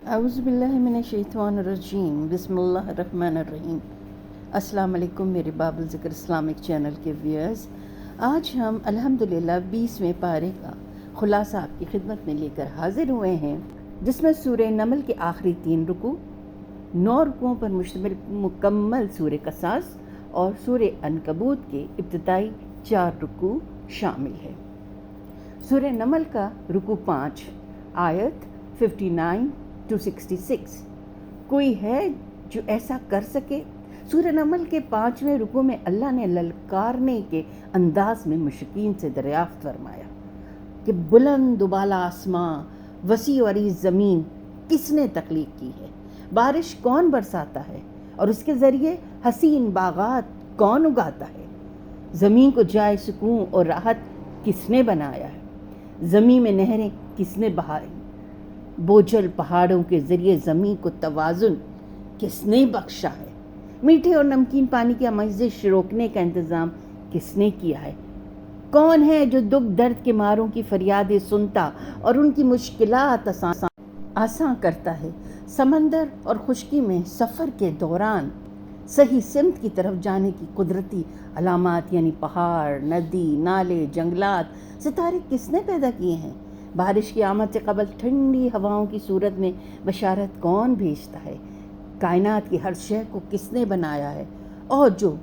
اعوذ باللہ من الشیطان الرجیم، بسم اللہ الرحمن الرحیم۔ السلام علیکم میرے باب ذکر اسلامک چینل کے ویئرز۔ آج ہم الحمدللہ 20ویں پارے کا خلاصہ آپ کی خدمت میں لے کر حاضر ہوئے ہیں، جس میں سورہ نمل کے آخری 3 رکوع، 9 رکوعوں پر مشتمل مکمل سورہ قصص اور سورہ عنکبوت کے ابتدائی 4 رکوع شامل ہے۔ سورہ نمل کا رکوع 5 آیت 59 to 66۔ کوئی ہے جو ایسا کر سکے؟ سورہ نمل کے 5ویں رکوع میں اللہ نے للکارنے کے انداز میں مشرکین سے دریافت فرمایا کہ بلند و بالا آسماں، وسیع و عریض زمین کس نے تخلیق کی ہے؟ بارش کون برساتا ہے اور اس کے ذریعے حسین باغات کون اگاتا ہے؟ زمین کو جائے سکون اور راحت کس نے بنایا ہے؟ زمین میں نہریں کس نے بہائی؟ بوجھل پہاڑوں کے ذریعے زمین کو توازن کس نے بخشا ہے؟ میٹھے اور نمکین پانی کی آمیزش روکنے کا انتظام کس نے کیا ہے؟ کون ہے جو دکھ درد کے ماروں کی فریادیں سنتا اور ان کی مشکلات آسان کرتا ہے؟ سمندر اور خشکی میں سفر کے دوران صحیح سمت کی طرف جانے کی قدرتی علامات یعنی پہاڑ، ندی، نالے، جنگلات، ستارے کس نے پیدا کیے ہیں؟ بارش کی آمد سے قبل ٹھنڈی ہواؤں کی صورت میں بشارت کون بھیجتا ہے؟ کائنات کی ہر شے کو کس نے بنایا ہے اور جو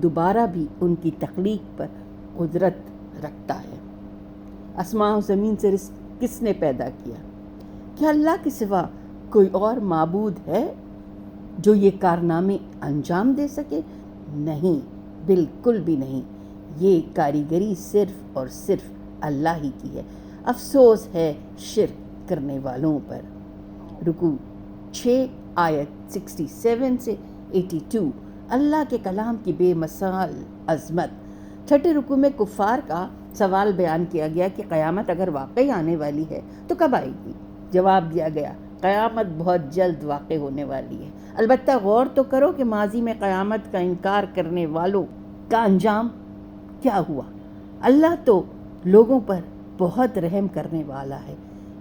دوبارہ بھی ان کی تخلیق پر قدرت رکھتا ہے؟ آسمان و زمین سے رزق کس نے پیدا کیا؟ کیا اللہ کے سوا کوئی اور معبود ہے جو یہ کارنامے انجام دے سکے؟ نہیں، بالکل بھی نہیں۔ یہ کاریگری صرف اور صرف اللہ ہی کی ہے۔ افسوس ہے شرک کرنے والوں پر۔ رکوع 6 آیت 67 سے 82۔ اللہ کے کلام کی بے مثال عظمت۔ چھٹے رکوع میں کفار کا سوال بیان کیا گیا کہ قیامت اگر واقعی آنے والی ہے تو کب آئے گی؟ جواب دیا گیا، قیامت بہت جلد واقع ہونے والی ہے۔ البتہ غور تو کرو کہ ماضی میں قیامت کا انکار کرنے والوں کا انجام کیا ہوا۔ اللہ تو لوگوں پر بہت رحم کرنے والا ہے،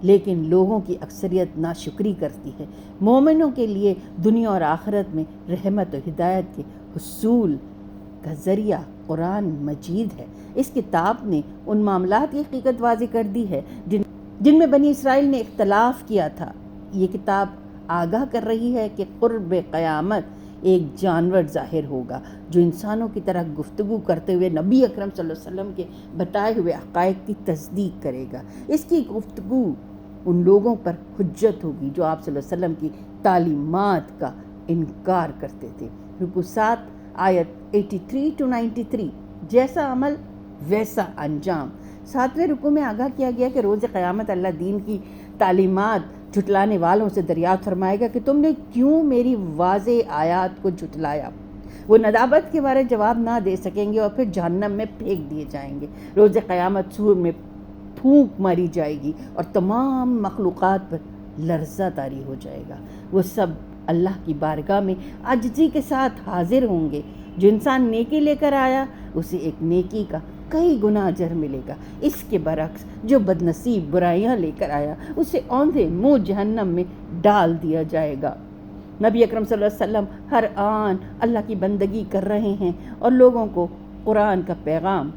لیکن لوگوں کی اکثریت ناشکری کرتی ہے۔ مومنوں کے لیے دنیا اور آخرت میں رحمت و ہدایت کے حصول کا ذریعہ قرآن مجید ہے۔ اس کتاب نے ان معاملات کی حقیقت واضح کر دی ہے جن میں بنی اسرائیل نے اختلاف کیا تھا۔ یہ کتاب آگاہ کر رہی ہے کہ قرب قیامت ایک جانور ظاہر ہوگا جو انسانوں کی طرح گفتگو کرتے ہوئے نبی اکرم صلی اللہ علیہ وسلم کے بتائے ہوئے حقائق کی تصدیق کرے گا۔ اس کی گفتگو ان لوگوں پر حجت ہوگی جو آپ صلی اللہ علیہ وسلم کی تعلیمات کا انکار کرتے تھے۔ رکوع 7 آیت 83 to 93۔ جیسا عمل ویسا انجام۔ 7ویں رکوع میں آگاہ کیا گیا کہ روز قیامت اللہ دین کی تعلیمات جھٹلانے والوں سے دریافت فرمائے گا کہ تم نے کیوں میری واضح آیات کو جھٹلایا؟ وہ ندامت کے بارے جواب نہ دے سکیں گے اور پھر جہنم میں پھینک دیے جائیں گے۔ روز قیامت سور میں پھونک ماری جائے گی اور تمام مخلوقات پر لرزہ طاری ہو جائے گا۔ وہ سب اللہ کی بارگاہ میں عاجزی کے ساتھ حاضر ہوں گے۔ جو انسان نیکی لے کر آیا اسے ایک نیکی کا کئی گنا اجر ملے گا۔ اس کے برعکس جو بدنصیب برائیاں لے کر آیا اسے اوندھے منہ جہنم میں ڈال دیا جائے گا۔ نبی اکرم صلی اللہ علیہ وسلم ہر آن اللہ کی بندگی کر رہے ہیں اور لوگوں کو قرآن کا پیغام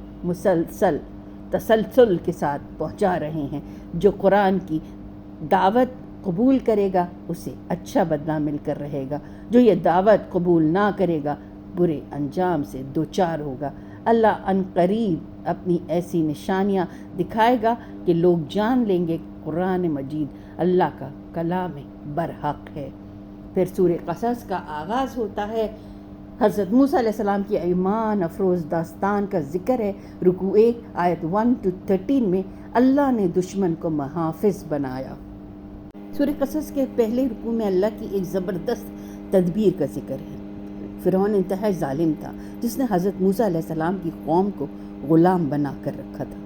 تسلسل کے ساتھ پہنچا رہے ہیں۔ جو قرآن کی دعوت قبول کرے گا اسے اچھا بدلہ مل کر رہے گا، جو یہ دعوت قبول نہ کرے گا برے انجام سے دوچار ہوگا۔ اللہ ان قریب اپنی ایسی نشانیاں دکھائے گا کہ لوگ جان لیں گے کہ قرآن مجید اللہ کا کلام برحق ہے۔ پھر سورہ قصص کا آغاز ہوتا ہے۔ حضرت موسیٰ علیہ السلام کی ایمان افروز داستان کا ذکر ہے۔ رکوع 1 آیت 1 to 13 میں اللہ نے دشمن کو محافظ بنایا۔ سورہ قصص کے پہلے رکوع میں اللہ کی ایک زبردست تدبیر کا ذکر ہے۔ فرعون انتہائی ظالم تھا جس نے حضرت موسیٰ علیہ السلام کی قوم کو غلام بنا کر رکھا تھا۔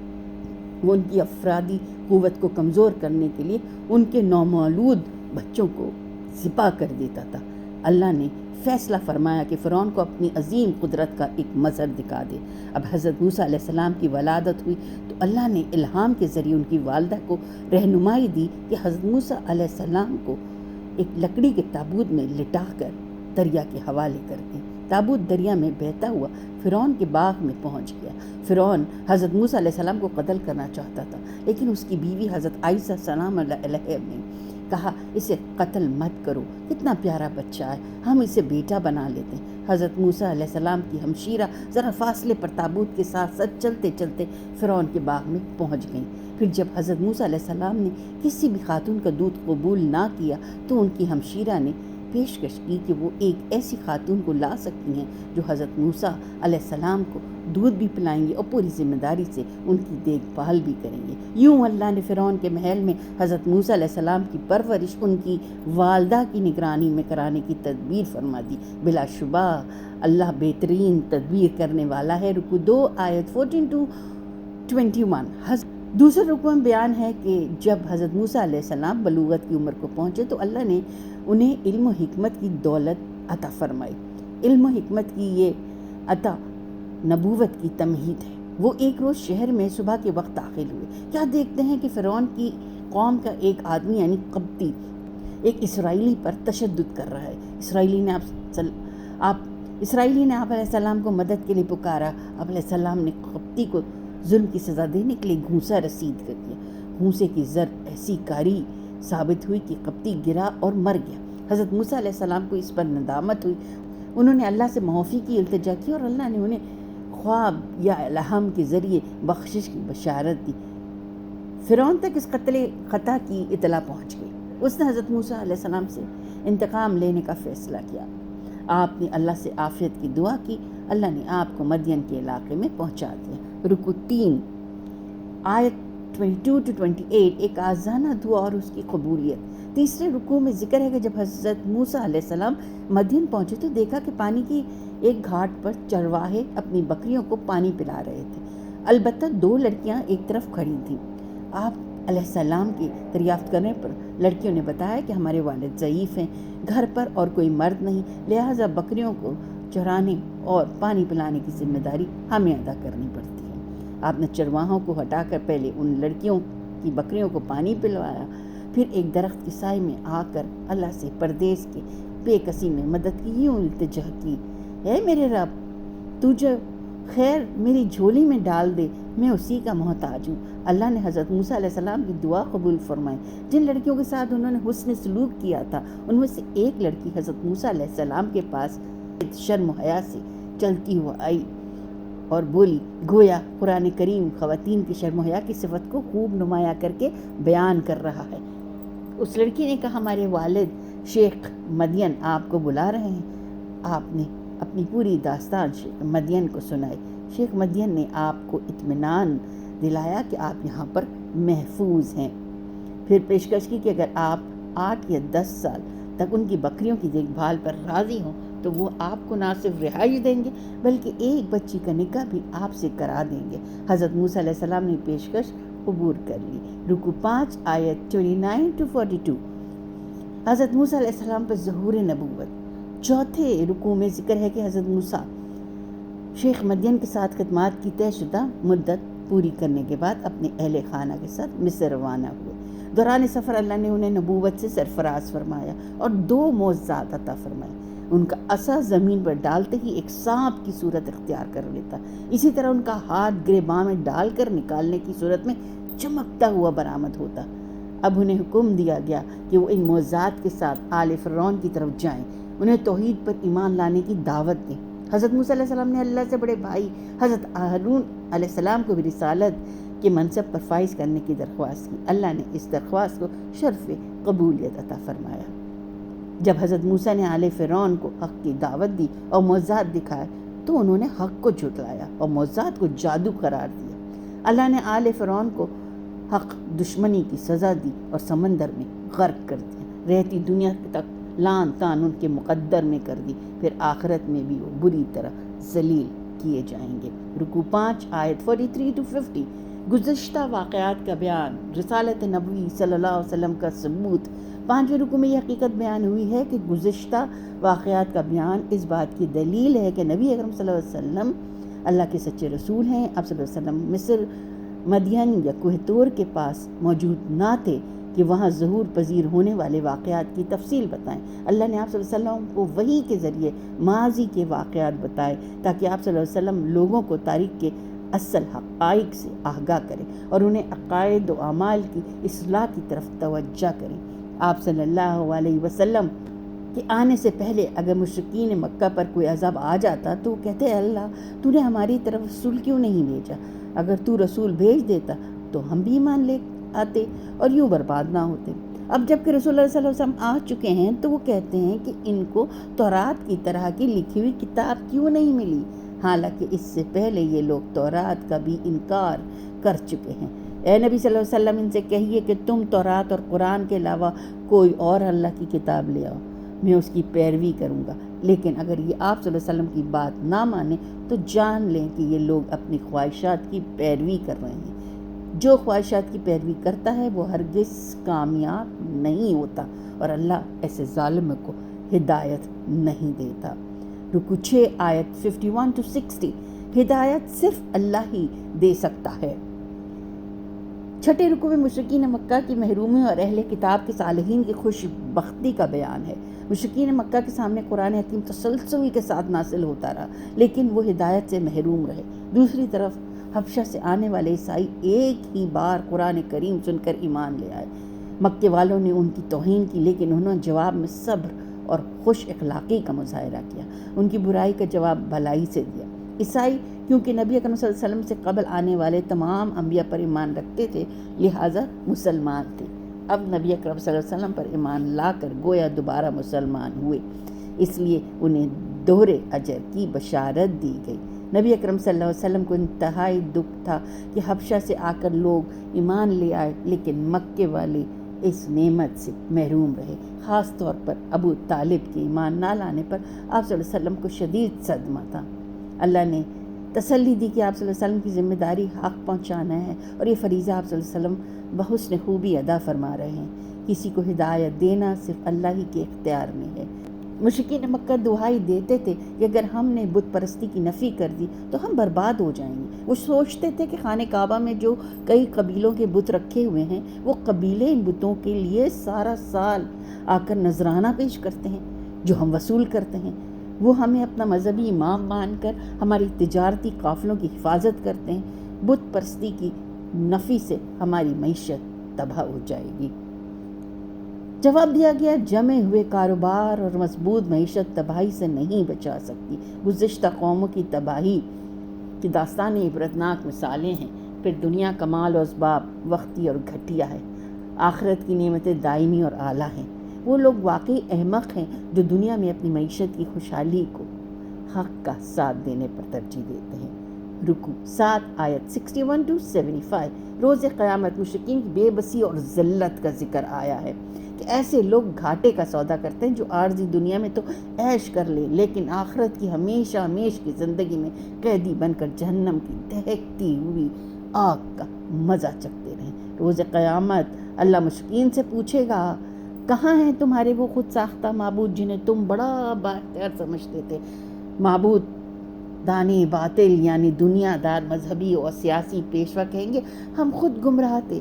وہ ان کی افرادی قوت کو کمزور کرنے کے لیے ان کے نومولود بچوں کو ذبح کر دیتا تھا۔ اللہ نے فیصلہ فرمایا کہ فرعون کو اپنی عظیم قدرت کا ایک مظہر دکھا دے۔ اب حضرت موسیٰ علیہ السلام کی ولادت ہوئی تو اللہ نے الہام کے ذریعے ان کی والدہ کو رہنمائی دی کہ حضرت موسیٰ علیہ السلام کو ایک لکڑی کے تابوت میں لٹا کر دریا کے حوالے کر دیں۔ تابوت دریا میں بہتا ہوا فرعون کے باغ میں پہنچ گیا۔ فرعون حضرت موسیٰ علیہ السلام کو قتل کرنا چاہتا تھا، لیکن اس کی بیوی حضرت عائشہ سلام اللہ علیہ نے کہا اسے قتل مت کرو، کتنا پیارا بچہ ہے، ہم اسے بیٹا بنا لیتے ہیں۔ حضرت موسیٰ علیہ السلام کی ہمشیرہ ذرا فاصلے پر تابوت کے ساتھ ساتھ چلتے چلتے فرعون کے باغ میں پہنچ گئیں۔ پھر جب حضرت موسیٰ علیہ السلام نے کسی بھی خاتون کا دودھ قبول نہ کیا تو ان کی ہمشیرہ نے پیشکش کی کہ وہ ایک ایسی خاتون کو لا سکتی ہیں جو حضرت موسیٰ علیہ السلام کو دودھ بھی پلائیں گے اور پوری ذمہ داری سے ان کی دیکھ بھال بھی کریں گے۔ یوں اللہ نے فرعون کے محل میں حضرت موسیٰ علیہ السلام کی پرورش ان کی والدہ کی نگرانی میں کرانے کی تدبیر فرما دی۔ بلا شبہ اللہ بہترین تدبیر کرنے والا ہے۔ رکوع 2 آیت 14 to 21۔ دوسرے رکوع میں بیان ہے کہ جب حضرت موسیٰ علیہ السلام بلوغت کی عمر کو پہنچے تو اللہ نے انہیں علم و حکمت کی دولت عطا فرمائی۔ علم و حکمت کی یہ عطا نبوت کی تمہید ہے۔ وہ ایک روز شہر میں صبح کے وقت داخل ہوئے۔ کیا دیکھتے ہیں کہ فرعون کی قوم کا ایک آدمی یعنی قبطی ایک اسرائیلی پر تشدد کر رہا ہے۔ اسرائیلی نے آپ علیہ السلام کو مدد کے لیے پکارا۔ آپ علیہ السلام نے قبطی کو ظلم کی سزا دینے کے لیے گھونسا رسید کر دیا۔ گھونسے کی ضرب ایسی کاری ثابت ہوئی کہ قبطی گرا اور مر گیا۔ حضرت موسیٰ علیہ السلام کو اس پر ندامت ہوئی۔ انہوں نے اللہ سے معافی کی التجا کی اور اللہ نے انہیں خواب یا الہام کے ذریعے بخشش کی بشارت دی۔ فرعون تک اس قتل خطا کی اطلاع پہنچ گئی۔ اس نے حضرت موسیٰ علیہ السلام سے انتقام لینے کا فیصلہ کیا۔ آپ نے اللہ سے عافیت کی دعا کی۔ اللہ نے آپ کو مدین کے علاقے میں پہنچا دیا۔ رکوع 3 آیت 22 to 28 ایک آزانہ دعا اور اس کی قبولیت۔ تیسرے رکوع میں ذکر ہے کہ جب حضرت موسیٰ علیہ السلام مدین پہنچے تو دیکھا کہ پانی کی ایک گھاٹ پر چرواہے اپنی بکریوں کو پانی پلا رہے تھے۔ البتہ 2 لڑکیاں ایک طرف کھڑی تھیں۔ آپ علیہ السلام کی دریافت کرنے پر لڑکیوں نے بتایا کہ ہمارے والد ضعیف ہیں، گھر پر اور کوئی مرد نہیں، لہٰذا بکریوں کو چرانے اور پانی پلانے کی ذمہ داری ہمیں ادا کرنی پڑتی ہے۔ آپ نے چرواہوں کو ہٹا کر پہلے ان لڑکیوں کی بکریوں کو پانی پلوایا، پھر ایک درخت کے سائے میں آ کر اللہ سے پردیس کے بے کسی میں مدد کی یوں التجا کی، اے میرے رب تو جو خیر میری جھولی میں ڈال دے، میں اسی کا محتاج ہوں۔ اللہ نے حضرت موسیٰ علیہ السلام کی دعا قبول فرمائی۔ جن لڑکیوں کے ساتھ انہوں نے حسن سلوک کیا تھا ان میں سے ایک لڑکی حضرت موسیٰ علیہ السلام کے پاس شرم و حیا سے چلتی ہوئی آئی اور بولی، گویا قرآن کریم خواتین کی شرم و حیا کی صفت کو خوب نمایاں کر کے بیان کر رہا ہے۔ اس لڑکی نے کہا، ہمارے والد شیخ مدین آپ کو بلا رہے ہیں۔ آپ نے اپنی پوری داستان شیخ مدین کو سنائی۔ شیخ مدین نے آپ کو اطمینان دلایا کہ آپ یہاں پر محفوظ ہیں۔ پھر پیشکش کی کہ اگر آپ 8 یا 10 سال تک ان کی بکریوں کی دیکھ بھال پر راضی ہوں تو وہ آپ کو نہ صرف رہائش دیں گے بلکہ ایک بچی کا نکاح بھی آپ سے کرا دیں گے۔ حضرت موسیٰ علیہ السلام نے پیشکش قبول کر لی۔ رکوع 5 آیت 29 to 42۔ حضرت موسیٰ علیہ السلام پر ظہور نبوت۔ چوتھے رکوع میں ذکر ہے کہ حضرت موسیٰ شیخ مدین کے ساتھ خدمات کی طے شدہ مدت پوری کرنے کے بعد اپنے اہل خانہ کے ساتھ مصر روانہ ہوئے۔ دوران سفر اللہ نے انہیں نبوت سے سرفراز فرمایا اور 2 معجزات عطا فرمائے۔ ان کا عصا زمین پر ڈالتے ہی ایک سانپ کی صورت اختیار کر لیتا، اسی طرح ان کا ہاتھ گریباں میں ڈال کر نکالنے کی صورت میں چمکتا ہوا برآمد ہوتا۔ اب انہیں حکم دیا گیا کہ وہ ان معجزات کے ساتھ آل فرعون کی طرف جائیں، انہیں توحید پر ایمان لانے کی دعوت دیں۔ حضرت موسیٰ علیہ السلام نے اللہ سے بڑے بھائی حضرت ہارون علیہ السلام کو بھی رسالت کے منصب پر فائز کرنے کی درخواست کی۔ اللہ نے اس درخواست کو شرف قبولیت عطا فرمایا۔ جب حضرت موسیٰ نے آل فرعون کو حق کی دعوت دی اور معجزات دکھائے تو انہوں نے حق کو جھٹلایا اور معجزات کو جادو قرار دیا۔ اللہ نے آل فرعون کو حق دشمنی کی سزا دی اور سمندر میں غرق کر دیا۔ رہتی دنیا تک لان تان ان کے مقدر میں کر دی، پھر آخرت میں بھی وہ بری طرح ذلیل کیے جائیں گے۔ رکوع 5 آیت 43 to 50۔ گزشتہ واقعات کا بیان، رسالت نبوی صلی اللہ علیہ وسلم کا ثبوت۔ 5ویں رکوع میں یہ حقیقت بیان ہوئی ہے کہ گزشتہ واقعات کا بیان اس بات کی دلیل ہے کہ نبی اکرم صلی اللہ علیہ وسلم اللہ کے سچے رسول ہیں۔ آپ صلی اللہ علیہ وسلم مصر، مدین یا کوہ طور کے پاس موجود نہ تھے کہ وہاں ظہور پذیر ہونے والے واقعات کی تفصیل بتائیں۔ اللہ نے آپ صلی اللہ علیہ وسلم کو وحی کے ذریعے ماضی کے واقعات بتائے تاکہ آپ صلی اللہ علیہ وسلم لوگوں کو تاریخ کے اصل حقائق سے آگاہ کریں اور انہیں عقائد و اعمال کی اصلاح کی طرف توجہ کریں۔ آپ صلی اللہ علیہ وسلم کہ آنے سے پہلے اگر مشرکین مکہ پر کوئی عذاب آ جاتا تو وہ کہتے اے اللہ تو نے ہماری طرف رسول کیوں نہیں بھیجا؟ اگر تو رسول بھیج دیتا تو ہم بھی ایمان لے آتے اور یوں برباد نہ ہوتے۔ اب جب کہ رسول اللہ صلی اللہ علیہ وسلم آ چکے ہیں تو وہ کہتے ہیں کہ ان کو تورات کی طرح کی لکھی ہوئی کتاب کیوں نہیں ملی، حالانکہ اس سے پہلے یہ لوگ تورات کا بھی انکار کر چکے ہیں۔ اے نبی صلی اللہ علیہ وسلم ان سے کہیے کہ تم تورات اور قرآن کے علاوہ کوئی اور اللہ کی کتاب لے آؤ، میں اس کی پیروی کروں گا، لیکن اگر یہ آپ صلی اللہ علیہ وسلم کی بات نہ مانے تو جان لیں کہ یہ لوگ اپنی خواہشات کی پیروی کر رہے ہیں۔ جو خواہشات کی پیروی کرتا ہے وہ ہرگز کامیاب نہیں ہوتا اور اللہ ایسے ظالم کو ہدایت نہیں دیتا۔ رکوع 6 آیت 51 to 60۔ ہدایت صرف اللہ ہی دے سکتا ہے۔ چھٹے رکوع میں مشرکین مکہ کی محرومی اور اہل کتاب کے صالحین کی خوش بختی کا بیان ہے۔ مشرکین مکہ کے سامنے قرآن حکیم تسلسل کے ساتھ نازل ہوتا رہا لیکن وہ ہدایت سے محروم رہے۔ دوسری طرف حبشہ سے آنے والے عیسائی ایک ہی بار قرآن کریم سن کر ایمان لے آئے۔ مکے والوں نے ان کی توہین کی لیکن انہوں نے جواب میں صبر اور خوش اخلاقی کا مظاہرہ کیا، ان کی برائی کا جواب بھلائی سے دیا۔ عیسائی کیونکہ نبی اکرم صلی اللہ علیہ وسلم سے قبل آنے والے تمام انبیاء پر ایمان رکھتے تھے لہٰذا مسلمان تھے۔ اب نبی اکرم صلی اللہ علیہ وسلم پر ایمان لا کر گویا دوبارہ مسلمان ہوئے، اس لیے انہیں دوہرے اجر کی بشارت دی گئی۔ نبی اکرم صلی اللہ علیہ وسلم کو انتہائی دکھ تھا کہ حبشہ سے آ کر لوگ ایمان لے آئے لیکن مکے والے اس نعمت سے محروم رہے۔ خاص طور پر ابو طالب کے ایمان نہ لانے پر آپ صلی اللہ علیہ وسلم کو شدید صدمہ تھا۔ اللہ نے تسلی دی کہ آپ صلی اللہ علیہ وسلم کی ذمہ داری حق پہنچانا ہے اور یہ فریضہ آپ صلی اللہ علیہ وسلم بحسن خوبی ادا فرما رہے ہیں۔ کسی کو ہدایت دینا صرف اللہ ہی کے اختیار میں ہے۔ مشرکین مکہ دہائی دیتے تھے کہ اگر ہم نے بت پرستی کی نفی کر دی تو ہم برباد ہو جائیں گے۔ وہ سوچتے تھے کہ خانہ کعبہ میں جو کئی قبیلوں کے بت رکھے ہوئے ہیں وہ قبیلے ان بتوں کے لیے سارا سال آ کر نذرانہ پیش کرتے ہیں جو ہم وصول کرتے ہیں۔ وہ ہمیں اپنا مذہبی امام مان کر ہماری تجارتی قافلوں کی حفاظت کرتے ہیں۔ بت پرستی کی نفی سے ہماری معیشت تباہ ہو جائے گی۔ جواب دیا گیا جمع ہوئے کاروبار اور مضبوط معیشت تباہی سے نہیں بچا سکتی۔ گزشتہ قوموں کی تباہی کی داستانیں عبرتناک مثالیں ہیں۔ پھر دنیا کا مال و اسباب وقتی اور گھٹیا ہے، آخرت کی نعمتیں دائمی اور اعلیٰ ہیں۔ وہ لوگ واقعی احمق ہیں جو دنیا میں اپنی معیشت کی خوشحالی کو حق کا ساتھ دینے پر ترجیح دیتے ہیں۔ رکوع 7 آیت 61 to 75۔ روز قیامت مشرکین کی بے بسی اور ذلت کا ذکر آیا ہے کہ ایسے لوگ گھاٹے کا سودا کرتے ہیں جو عارضی دنیا میں تو عیش کر لیں لیکن آخرت کی ہمیشہ ہمیش کی زندگی میں قیدی بن کر جہنم کی دہکتی ہوئی آگ کا مزہ چکھتے رہیں۔ روز قیامت اللہ مشرکین سے پوچھے گا کہاں ہیں تمہارے وہ خود ساختہ معبود جنہیں تم بڑا بااختیار سمجھتے تھے؟ معبود دانے باطل یعنی دنیا دار مذہبی اور سیاسی پیشوا کہیں گے ہم خود گمراہ تھے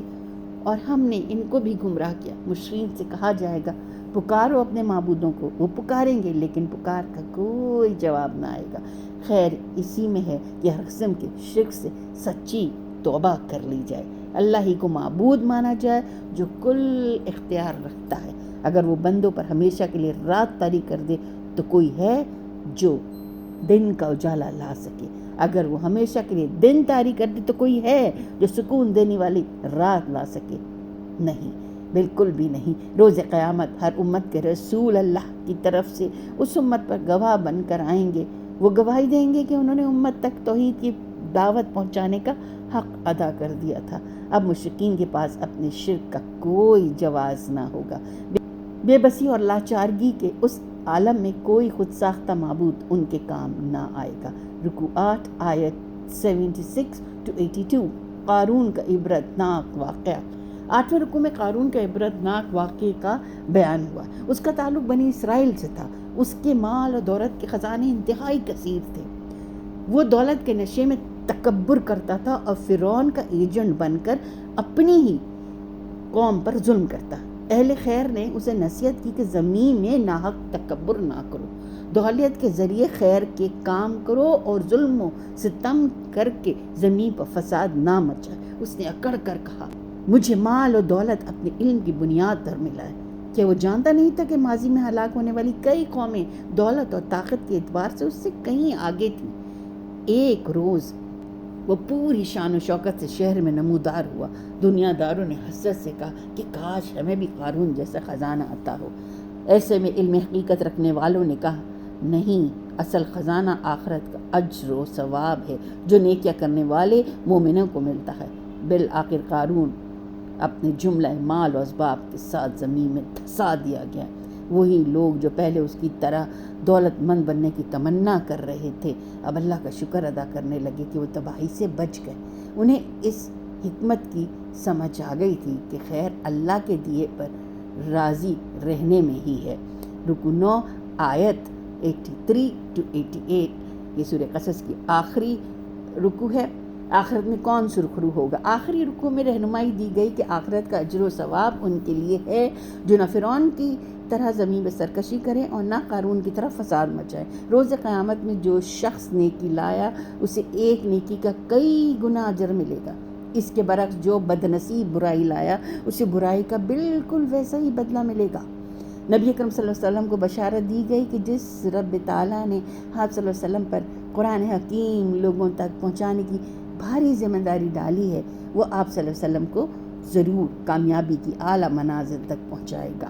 اور ہم نے ان کو بھی گمراہ کیا۔ مشرکین سے کہا جائے گا پکارو اپنے معبودوں کو، وہ پکاریں گے لیکن پکار کا کوئی جواب نہ آئے گا۔ خیر اسی میں ہے کہ ہر قسم کے شرک سے سچی توبہ کر لی جائے، اللہ ہی کو معبود مانا جائے جو کل اختیار رکھتا ہے۔ اگر وہ بندوں پر ہمیشہ کے لیے رات طاری کر دے تو کوئی ہے جو دن کا اجالا لا سکے؟ اگر وہ ہمیشہ کے لیے دن طاری کر دے تو کوئی ہے جو سکون دینے والی رات لا سکے؟ نہیں، بالکل بھی نہیں۔ روز قیامت ہر امت کے رسول اللہ کی طرف سے اس امت پر گواہ بن کر آئیں گے۔ وہ گواہی دیں گے کہ انہوں نے امت تک توحید کی دعوت پہنچانے کا حق ادا کر دیا تھا۔ اب مشرکین کے پاس اپنے شرک کا کوئی جواز نہ ہوگا۔ بے بسی اور لاچارگی کے اس عالم میں کوئی خود ساختہ معبود ان کے کام نہ آئے گا۔ رکوع 8 آیت 76 to 82۔ قارون کا عبرتناک واقعہ۔ 8ویں رکوع میں قارون کا عبرتناک واقعے کا بیان ہوا۔ اس کا تعلق بنی اسرائیل سے تھا۔ اس کے مال اور دولت کے خزانے انتہائی کثیر تھے۔ وہ دولت کے نشے میں تکبر کرتا تھا اور فرعون کا ایجنٹ بن کر اپنی ہی قوم پر ظلم کرتا۔ اہل خیر نے اسے نصیحت کی کہ زمین میں ناحق تکبر نہ کرو، دولت کے ذریعے خیر کے کام کرو اور ظلم و ستم کر کے زمین پر فساد نہ مچائے۔ اس نے اکڑ کر کہا، مجھے مال اور دولت اپنے علم کی بنیاد پر ملا ہے۔ کیا وہ جانتا نہیں تھا کہ ماضی میں ہلاک ہونے والی کئی قومیں دولت اور طاقت کے اعتبار سے اس سے کہیں آگے تھیں؟ ایک روز وہ پوری شان و شوکت سے شہر میں نمودار ہوا۔ دنیا داروں نے حسرت سے کہا کہ کاش ہمیں بھی قارون جیسا خزانہ عطا ہو۔ ایسے میں علم حقیقت رکھنے والوں نے کہا، نہیں، اصل خزانہ آخرت کا اجر و ثواب ہے جو نیکیاں کرنے والے مومنوں کو ملتا ہے۔ بالآخر قارون اپنے جملہ مال و اسباب کے ساتھ زمین میں دھسا دیا گیا۔ وہی لوگ جو پہلے اس کی طرح دولت مند بننے کی تمنا کر رہے تھے، اب اللہ کا شکر ادا کرنے لگے کہ وہ تباہی سے بچ گئے۔ انہیں اس حکمت کی سمجھ آ گئی تھی کہ خیر اللہ کے دیے پر راضی رہنے میں ہی ہے۔ رکوع 9 آیت 83 to 88، یہ سورہ قصص کی آخری رکوع ہے۔ آخرت میں کون سرخرو ہوگا؟ آخری رکوع میں رہنمائی دی گئی کہ آخرت کا اجر و ثواب ان کے لیے ہے جو نہ فرعون کی طرح زمین میں سرکشی کریں اور نہ قارون کی طرح فساد مچائیں۔ روز قیامت میں جو شخص نیکی لایا اسے ایک نیکی کا کئی گنا اجر ملے گا۔ اس کے برعکس جو بدنصیب برائی لایا اسے برائی کا بالکل ویسا ہی بدلہ ملے گا۔ نبی اکرم صلی اللہ علیہ وسلم کو بشارت دی گئی کہ جس رب تعالیٰ نے آپ صلی اللہ علیہ وسلم پر قرآن حکیم لوگوں تک پہنچانے کی بھاری ذمہ داری ڈالی ہے، وہ آپ صلی اللہ علیہ وسلم کو ضرور کامیابی کی اعلیٰ منازل تک پہنچائے گا۔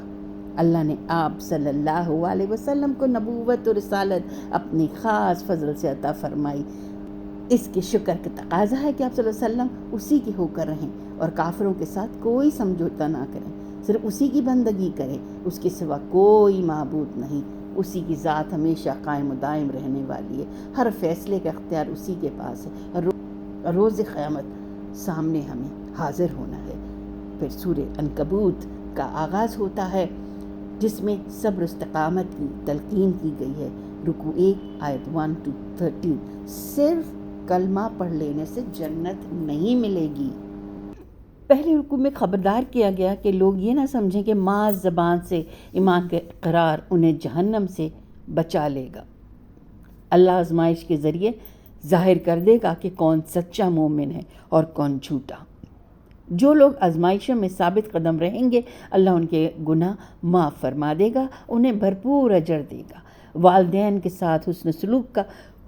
اللہ نے آپ صلی اللہ علیہ وسلم کو نبوت اور رسالت اپنی خاص فضل سے عطا فرمائی۔ اس کے شکر کا تقاضا ہے کہ آپ صلی اللہ علیہ وسلم اسی کے ہو کر رہیں اور کافروں کے ساتھ کوئی سمجھوتا نہ کریں، صرف اسی کی بندگی کریں، اس کے سوا کوئی معبود نہیں۔ اسی کی ذات ہمیشہ قائم و دائم رہنے والی ہے، ہر فیصلے کا اختیار اسی کے پاس ہے، اور روز قیامت سامنے ہمیں حاضر ہونا ہے۔ پھر سورہ عنکبوت کا آغاز ہوتا ہے جس میں صبر و استقامت کی تلقین کی گئی ہے۔ رکوع 1 آیت 1 to 13، صرف کلمہ پڑھ لینے سے جنت نہیں ملے گی۔ پہلے رکوع میں خبردار کیا گیا کہ لوگ یہ نہ سمجھیں کہ محض زبان سے ایمان کا اقرار انہیں جہنم سے بچا لے گا۔ اللہ آزمائش کے ذریعے ظاہر کر دے گا کہ کون سچا مومن ہے اور کون جھوٹا۔ جو لوگ آزمائشوں میں ثابت قدم رہیں گے اللہ ان کے گناہ معاف فرما دے گا، انہیں بھرپور اجر دے گا۔ والدین کے ساتھ حسن سلوک کا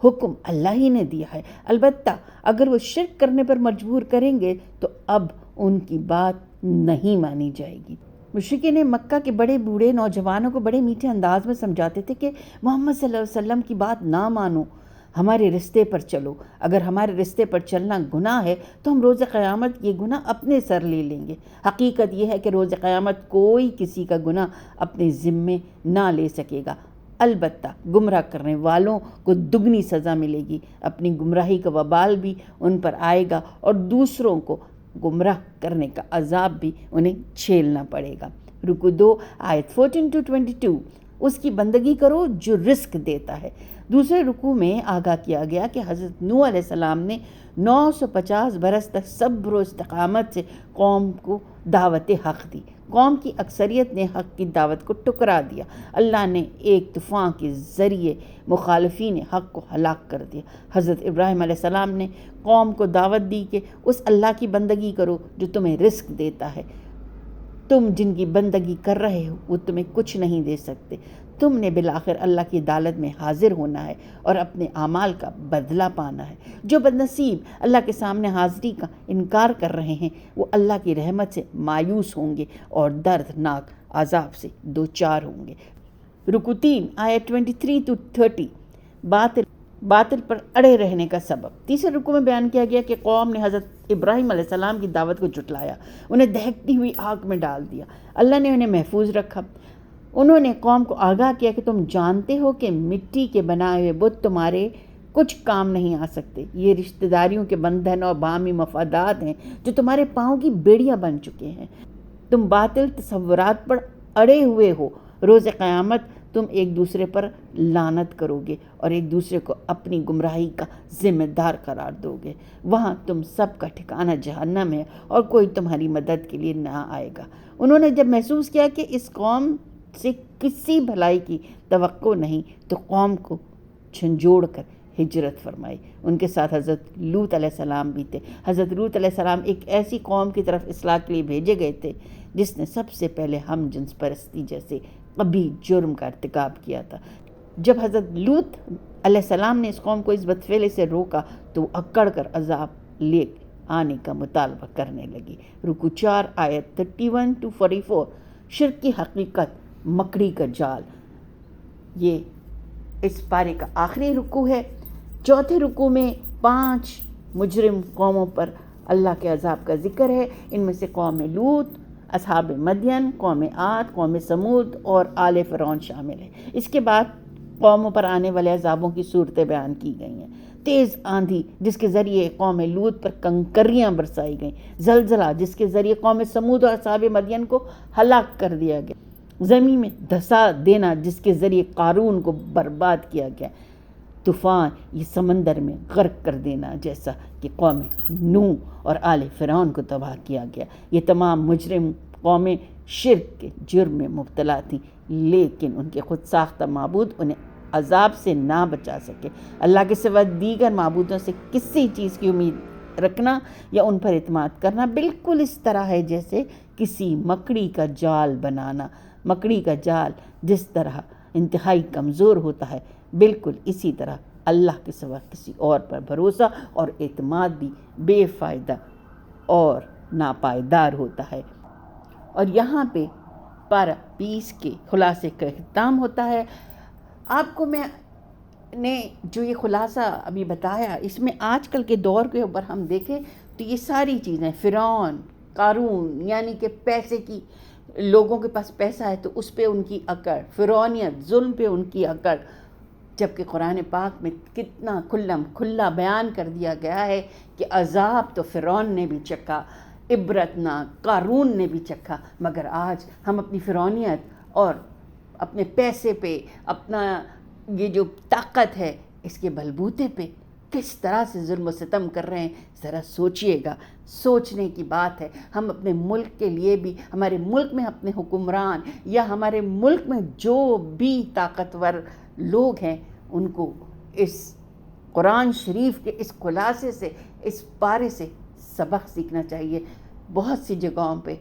حکم اللہ ہی نے دیا ہے، البتہ اگر وہ شرک کرنے پر مجبور کریں گے تو اب ان کی بات نہیں مانی جائے گی۔ مشرکین مکہ کے بڑے بوڑھے نوجوانوں کو بڑے میٹھے انداز میں سمجھاتے تھے کہ محمد صلی اللہ علیہ وسلم کی بات نہ مانو، ہمارے رستے پر چلو۔ اگر ہمارے رستے پر چلنا گناہ ہے تو ہم روز قیامت یہ گناہ اپنے سر لے لیں گے۔ حقیقت یہ ہے کہ روز قیامت کوئی کسی کا گناہ اپنے ذمے نہ لے سکے گا، البتہ گمراہ کرنے والوں کو دگنی سزا ملے گی، اپنی گمراہی کا وبال بھی ان پر آئے گا اور دوسروں کو گمراہ کرنے کا عذاب بھی انہیں جھیلنا پڑے گا۔ رکوع 2 آیت 14 to 22، اس کی بندگی کرو جو رزق دیتا ہے۔ دوسرے رکوع میں آگاہ کیا گیا کہ حضرت نوح علیہ السلام نے 950 برس تک صبر و استقامت سے قوم کو دعوت حق دی۔ قوم کی اکثریت نے حق کی دعوت کو ٹکرا دیا۔ اللہ نے ایک طوفان کے ذریعے مخالفین حق کو ہلاک کر دیا۔ حضرت ابراہیم علیہ السلام نے قوم کو دعوت دی کہ اس اللہ کی بندگی کرو جو تمہیں رزق دیتا ہے۔ تم جن کی بندگی کر رہے ہو وہ تمہیں کچھ نہیں دے سکتے۔ تم نے بالآخر اللہ کی عدالت میں حاضر ہونا ہے اور اپنے اعمال کا بدلہ پانا ہے۔ جو بدنصیب اللہ کے سامنے حاضری کا انکار کر رہے ہیں وہ اللہ کی رحمت سے مایوس ہوں گے اور دردناک عذاب سے دوچار ہوں گے۔ رکوع 3 آیت 23 to 30، باطل پر اڑے رہنے کا سبب۔ تیسرے رکوع میں بیان کیا گیا کہ قوم نے حضرت ابراہیم علیہ السلام کی دعوت کو جھٹلایا، انہیں دہکتی ہوئی آگ میں ڈال دیا۔ اللہ نے انہیں محفوظ رکھا۔ انہوں نے قوم کو آگاہ کیا کہ تم جانتے ہو کہ مٹی کے بنائے ہوئے بت تمہارے کچھ کام نہیں آ سکتے، یہ رشتہ داریوں کے بندھن اور باہمی مفادات ہیں جو تمہارے پاؤں کی بیڑیاں بن چکے ہیں۔ تم باطل تصورات پر اڑے ہوئے ہو، روز قیامت تم ایک دوسرے پر لعنت کرو گے اور ایک دوسرے کو اپنی گمراہی کا ذمہ دار قرار دو گے۔ وہاں تم سب کا ٹھکانہ جہنم ہے اور کوئی تمہاری مدد کے لیے نہ آئے گا۔ انہوں نے جب محسوس کیا کہ اس قوم سے کسی بھلائی کی توقع نہیں تو قوم کو جھنجھوڑ کر ہجرت فرمائی۔ ان کے ساتھ حضرت لوط علیہ السلام بھی تھے۔ حضرت لوط علیہ السلام ایک ایسی قوم کی طرف اصلاح کے لیے بھیجے گئے تھے جس نے سب سے پہلے ہم جنس پرستی جیسے قبیح جرم کا ارتکاب کیا تھا۔ جب حضرت لوط علیہ السلام نے اس قوم کو اس بدفعلی سے روکا تو وہ اکڑ کر عذاب لے آنے کا مطالبہ کرنے لگی۔ رکوع 4 آیت 31 to 44۔ شرک کی حقیقت، مکڑی کا جال، یہ اس پارے کا آخری رکوع ہے۔ چوتھے رکوع میں 5 مجرم قوموں پر اللہ کے عذاب کا ذکر ہے۔ ان میں سے قوم لوط، اصحاب مدین، قوم عاد، قوم سمود اور آل فرعون شامل ہیں۔ اس کے بعد قوموں پر آنے والے عذابوں کی صورتیں بیان کی گئی ہیں۔ تیز آندھی جس کے ذریعے قوم لوط پر کنکریاں برسائی گئیں، زلزلہ جس کے ذریعے قوم سمود اور اصحاب مدین کو ہلاک کر دیا گیا، زمین میں دھسا دینا جس کے ذریعے قارون کو برباد کیا گیا، طوفان یہ سمندر میں غرق کر دینا جیسا کہ قوم نوح اور آل فرعون کو تباہ کیا گیا۔ یہ تمام مجرم قومیں شرک کے جرم میں مبتلا تھیں، لیکن ان کے خود ساختہ معبود انہیں عذاب سے نہ بچا سکے۔ اللہ کے سوا دیگر معبودوں سے کسی چیز کی امید رکھنا یا ان پر اعتماد کرنا بالکل اس طرح ہے جیسے کسی مکڑی کا جال بنانا۔ مکڑی کا جال جس طرح انتہائی کمزور ہوتا ہے، بالکل اسی طرح اللہ کے سوا کسی اور پر بھروسہ اور اعتماد بھی بے فائدہ اور ناپائیدار ہوتا ہے۔ اور یہاں پہ پارہ 20 کے خلاصے کا اختتام ہوتا ہے۔ آپ کو میں نے جو یہ خلاصہ ابھی بتایا، اس میں آج کل کے دور کے اوپر ہم دیکھیں تو یہ ساری چیزیں، فرعون، قارون، یعنی کہ پیسے کی، لوگوں کے پاس پیسہ ہے تو اس پہ ان کی اکڑ، فرعونیت، ظلم پہ ان کی اکڑ، جبکہ قرآن پاک میں کتنا کھلا بیان کر دیا گیا ہے کہ عذاب تو فرعون نے بھی چکھا، عبرتناک قارون نے بھی چکھا، مگر آج ہم اپنی فرعونیت اور اپنے پیسے پہ، اپنا یہ جو طاقت ہے، اس کے بلبوتے پہ کس طرح سے ظلم و ستم کر رہے ہیں، ذرا سوچئے گا۔ سوچنے کی بات ہے۔ ہم اپنے ملک کے لیے بھی، ہمارے ملک میں اپنے حکمران یا ہمارے ملک میں جو بھی طاقتور لوگ ہیں، ان کو اس قرآن شریف کے اس خلاصے سے، اس پارے سے سبق سیکھنا چاہیے۔ بہت سی جگہوں پہ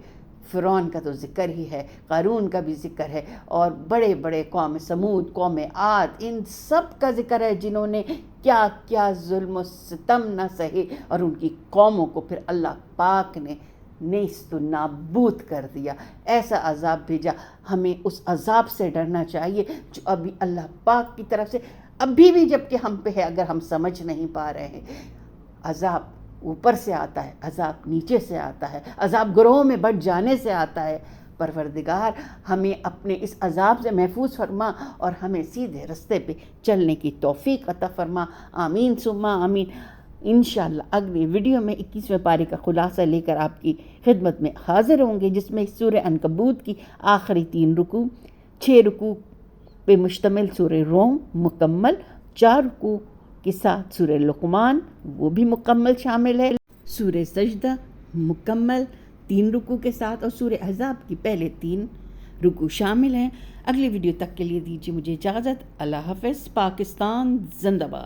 فرعون کا تو ذکر ہی ہے، قارون کا بھی ذکر ہے، اور بڑے بڑے قوم سمود، قوم عاد، ان سب کا ذکر ہے جنہوں نے کیا کیا ظلم و ستم نہ سہے، اور ان کی قوموں کو پھر اللہ پاک نے نیست و نابود کر دیا، ایسا عذاب بھیجا۔ ہمیں اس عذاب سے ڈرنا چاہیے جو ابھی اللہ پاک کی طرف سے ابھی بھی جب کہ ہم پہ ہے، اگر ہم سمجھ نہیں پا رہے ہیں۔ عذاب اوپر سے آتا ہے، عذاب نیچے سے آتا ہے، عذاب گروہوں میں بڑھ جانے سے آتا ہے۔ پروردگار ہمیں اپنے اس عذاب سے محفوظ فرما اور ہمیں سیدھے رستے پہ چلنے کی توفیق عطا فرما۔ آمین ثم آمین۔ انشاءاللہ اگلی ویڈیو میں 21ویں پارے کا خلاصہ لے کر آپ کی خدمت میں حاضر ہوں گے، جس میں سورہ عنکبوت کی آخری 3 رکوع، 6 رکوع پہ مشتمل سورہ روم مکمل، 4 رکوع کے ساتھ سورہ لقمان وہ بھی مکمل شامل ہے، سورہ سجدہ مکمل 3 رکوع کے ساتھ، اور سورہ احزاب کی پہلے 3 رکوع شامل ہیں۔ اگلی ویڈیو تک کے لیے دیجیے مجھے اجازت۔ اللہ حافظ۔ پاکستان زندہ باد۔